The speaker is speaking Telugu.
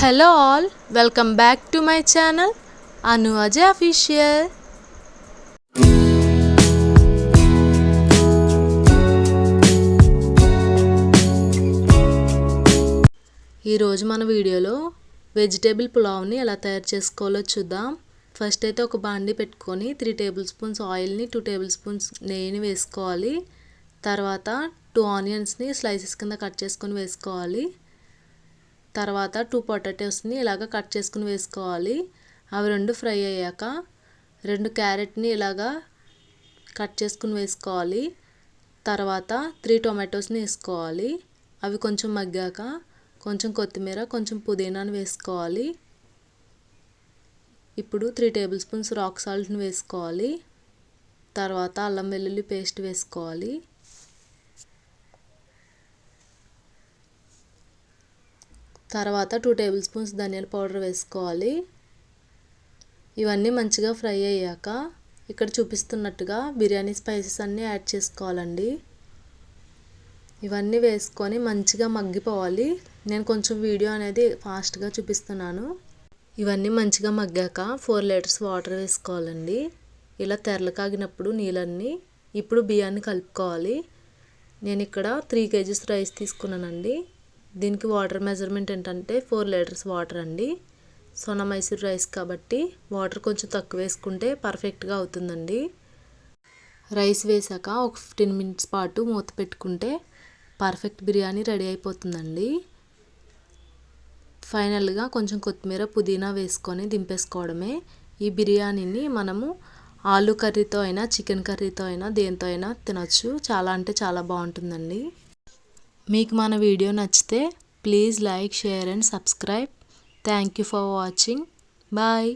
Hello all, welcome back to my channel Anu Ajay Official. ఈ రోజు మన వీడియోలో వెజిటేబుల్ పులావ్ని ఎలా తయారు చేసుకోవాలో చూద్దాం. ఫస్ట్ అయితే ఒక బాండి పెట్టుకొని 3 టేబుల్ స్పూన్స్ ఆయిల్ని 2 టేబుల్ స్పూన్స్ నెయ్యిని వేసుకోవాలి. తర్వాత 2 ఆనియన్స్ని స్లైసెస్ కింద కట్ చేసుకొని వేసుకోవాలి. తర్వాత 2 పొటాటోస్ని ఇలాగ కట్ చేసుకుని వేసుకోవాలి. అవి రెండు ఫ్రై అయ్యాక 2 క్యారెట్ని ఇలాగ కట్ చేసుకుని వేసుకోవాలి. తర్వాత 3 టొమాటోస్ని వేసుకోవాలి. అవి కొంచెం మగ్గాక కొంచెం కొత్తిమీర కొంచెం పుదీనాను వేసుకోవాలి. ఇప్పుడు 3 టేబుల్ స్పూన్స్ రాక్ సాల్ట్ని వేసుకోవాలి. తర్వాత అల్లం వెల్లుల్లి పేస్ట్ వేసుకోవాలి. తర్వాత 2 టేబుల్ స్పూన్స్ ధనియాల పౌడర్ వేసుకోవాలి. ఇవన్నీ మంచిగా ఫ్రై అయ్యాక ఇక్కడ చూపిస్తున్నట్టుగా బిర్యానీ స్పైసెస్ అన్నీ యాడ్ చేసుకోవాలండి. ఇవన్నీ వేసుకొని మంచిగా మగ్గిపోవాలి. నేను కొంచెం వీడియో అనేది ఫాస్ట్గా చూపిస్తున్నాను. ఇవన్నీ మంచిగా మగ్గాక 4 లీటర్స్ వాటర్ వేసుకోవాలండి. ఇలా తెరలు కాగినప్పుడు నీళ్ళన్నీ ఇప్పుడు బియ్యాన్ని కలుపుకోవాలి. నేను ఇక్కడ 3 kgs రైస్ తీసుకున్నానండి. దీనికి వాటర్ మెజర్మెంట్ ఏంటంటే 4 లీటర్స్ వాటర్ అండి. సోనా మైసూర్ రైస్ కాబట్టి వాటర్ కొంచెం తక్కువ వేసుకుంటే పర్ఫెక్ట్గా అవుతుందండి. రైస్ వేసాక ఒక 15 మినిట్స్ పాటు మూత పెట్టుకుంటే పర్ఫెక్ట్ బిర్యానీ రెడీ అయిపోతుందండి. ఫైనల్గా కొంచెం కొత్తిమీర పుదీనా వేసుకొని దింపేసుకోవడమే. ఈ బిర్యానీని మనము ఆలు కర్రీతో అయినా చికెన్ కర్రీతో అయినా దేంతో అయినా తినొచ్చు. చాలా అంటే చాలా బాగుంటుందండి. మీకు మన వీడియో నచ్చితే please like, share and subscribe. Thank you for watching. Bye.